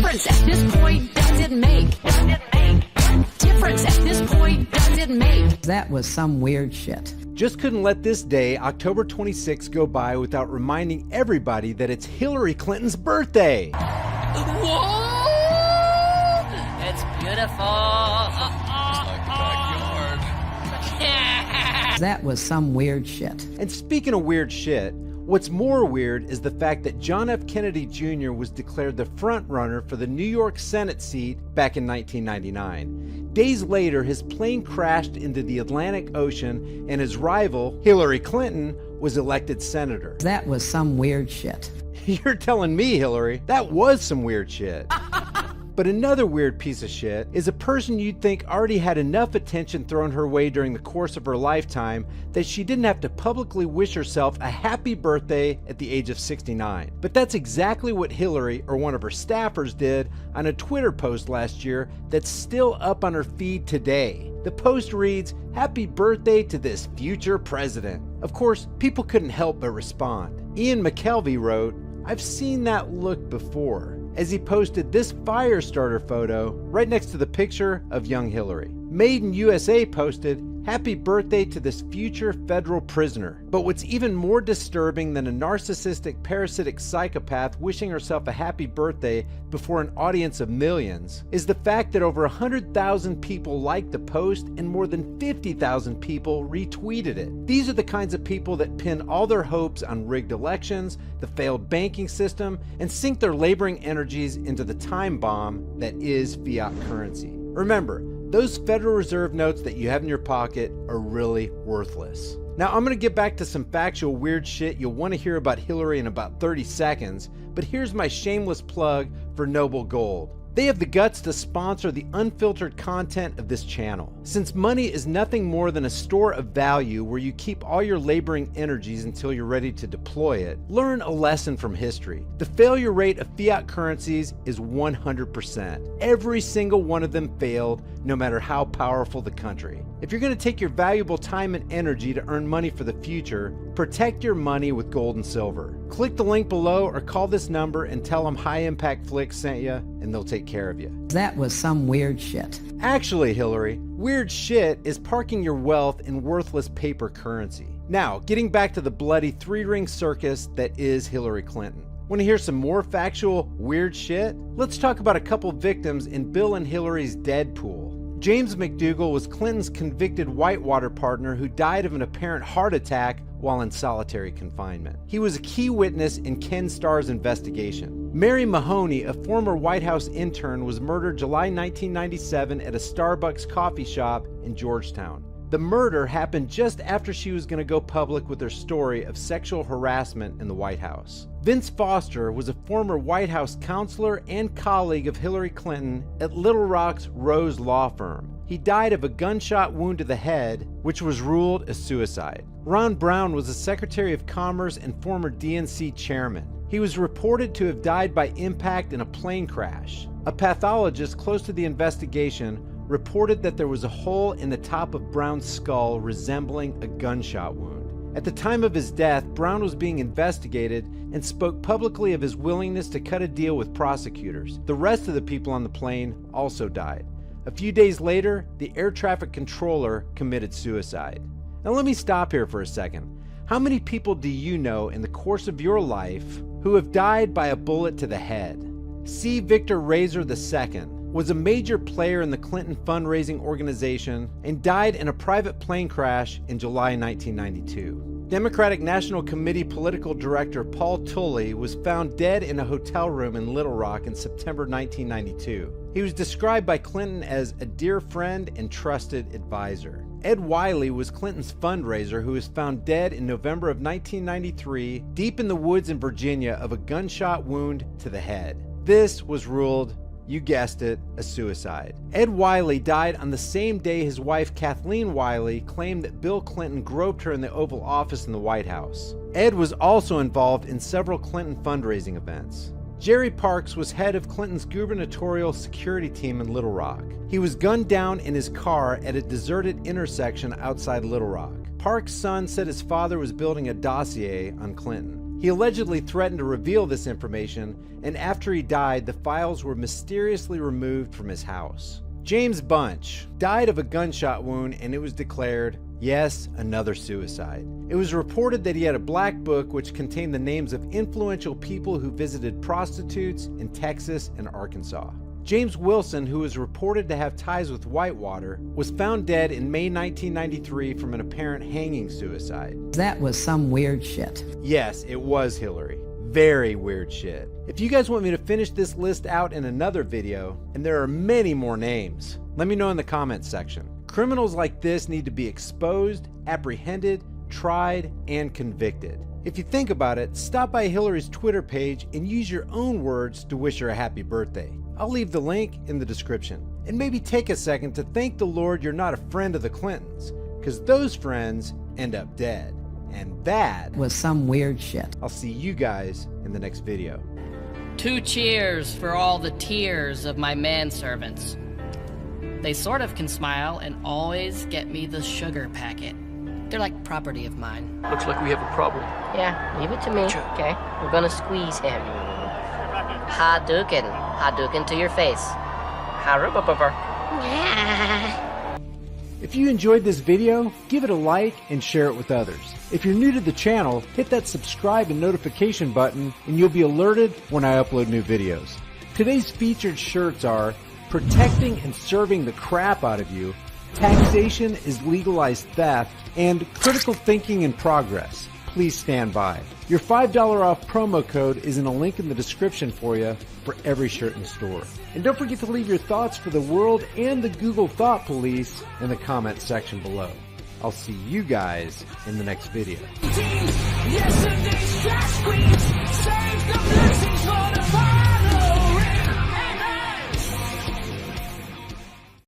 difference at this point does it make? What difference at this point does it make? That was some weird shit. Just couldn't let this day, October 26, go by without reminding everybody that it's Hillary Clinton's birthday. Whoa! It's beautiful. That was some weird shit. And speaking of weird shit, what's more weird is the fact that John F. Kennedy Jr. was declared the front runner for the New York Senate seat back in 1999. Days later, his plane crashed into the Atlantic Ocean and his rival, Hillary Clinton, was elected senator. That was some weird shit. You're telling me, Hillary, that was some weird shit. But another weird piece of shit is a person you'd think already had enough attention thrown her way during the course of her lifetime that she didn't have to publicly wish herself a happy birthday at the age of 69. But that's exactly what Hillary or one of her staffers did on a Twitter post last year that's still up on her feed today. The post reads, "Happy birthday to this future president." Of course, people couldn't help but respond. Ian McKelvey wrote, "I've seen that look before," as he posted this fire starter photo right next to the picture of young Hillary. Made in USA posted, "Happy birthday to this future federal prisoner." But what's even more disturbing than a narcissistic, parasitic psychopath wishing herself a happy birthday before an audience of millions is the fact that over 100,000 people liked the post and more than 50,000 people retweeted it. These are the kinds of people that pin all their hopes on rigged elections, the failed banking system, and sink their laboring energies into the time bomb that is fiat currency. Remember, those Federal Reserve notes that you have in your pocket are really worthless. Now, I'm going to get back to some factual weird shit you'll want to hear about Hillary in about 30 seconds, but here's my shameless plug for Noble Gold. They have the guts to sponsor the unfiltered content of this channel. Since money is nothing more than a store of value where you keep all your laboring energies until you're ready to deploy it, learn a lesson from history. The failure rate of fiat currencies is 100%. Every single one of them failed, no matter how powerful the country. If you're going to take your valuable time and energy to earn money for the future, protect your money with gold and silver. Click the link below or call this number and tell them High Impact Flicks sent you, and they'll take care of you. That was some weird shit. Actually, Hillary, weird shit is parking your wealth in worthless paper currency. Now, getting back to the bloody three-ring circus that is Hillary Clinton. Want to hear some more factual weird shit? Let's talk about a couple victims in Bill and Hillary's dead pool. James McDougal was Clinton's convicted Whitewater partner who died of an apparent heart attack while in solitary confinement. He was a key witness in Ken Starr's investigation. Mary Mahoney, a former White House intern, was murdered July 1997 at a Starbucks coffee shop in Georgetown. The murder happened just after she was going to go public with her story of sexual harassment in the White House. Vince Foster was a former White House counselor and colleague of Hillary Clinton at Little Rock's Rose Law Firm. He died of a gunshot wound to the head, which was ruled a suicide. Ron Brown was a Secretary of Commerce and former DNC chairman. He was reported to have died by impact in a plane crash. A pathologist close to the investigation reported that there was a hole in the top of Brown's skull resembling a gunshot wound. At the time of his death, Brown was being investigated and spoke publicly of his willingness to cut a deal with prosecutors. The rest of the people on the plane also died. A few days later, the air traffic controller committed suicide. Now let me stop here for a second. How many people do you know in the course of your life who have died by a bullet to the head? C. Victor Razor II was a major player in the Clinton fundraising organization and died in a private plane crash in July 1992. Democratic National Committee political director Paul Tully was found dead in a hotel room in Little Rock in September 1992. He was described by Clinton as a dear friend and trusted advisor. Ed Wiley was Clinton's fundraiser who was found dead in November of 1993 deep in the woods in Virginia of a gunshot wound to the head. This was ruled, you guessed it, a suicide. Ed Wiley died on the same day his wife Kathleen Wiley claimed that Bill Clinton groped her in the Oval Office in the White House. Ed was also involved in several Clinton fundraising events. Jerry Parks was head of Clinton's gubernatorial security team in Little Rock. He was gunned down in his car at a deserted intersection outside Little Rock. Parks' son said his father was building a dossier on Clinton. He allegedly threatened to reveal this information, and after he died, the files were mysteriously removed from his house. James Bunch died of a gunshot wound, and it was declared, yes, another suicide. It was reported that he had a black book which contained the names of influential people who visited prostitutes in Texas and Arkansas. James Wilson, who was reported to have ties with Whitewater, was found dead in May 1993 from an apparent hanging suicide. That was some weird shit. Yes, it was Hillary. Very weird shit. If you guys want me to finish this list out in another video, and there are many more names, let me know in the comments section. Criminals like this need to be exposed, apprehended, tried, and convicted. If you think about it, stop by Hillary's Twitter page and use your own words to wish her a happy birthday. I'll leave the link in the description. And maybe take a second to thank the Lord you're not a friend of the Clintons, because those friends end up dead. And that Was some weird shit. I'll see you guys in the next video. 2 cheers for all the tears of my manservants. They sort of can smile and always get me the sugar packet. They're like property of mine. Looks like we have a problem. Yeah, leave it to me, okay? We're gonna squeeze him. Hadouken to your face. Harubababa. If you enjoyed this video, give it a like and share it with others. If you're new to the channel, hit that subscribe and notification button and you'll be alerted when I upload new videos. Today's featured shirts are Protecting and Serving the Crap Out of You, Taxation is Legalized Theft, and Critical Thinking in Progress. Please stand by. Your $5 off promo code is in a link in the description for you for every shirt in the store. And don't forget to leave your thoughts for the world and the Google Thought Police in the comment section below. I'll see you guys in the next video. Yesterday's trash queen saved the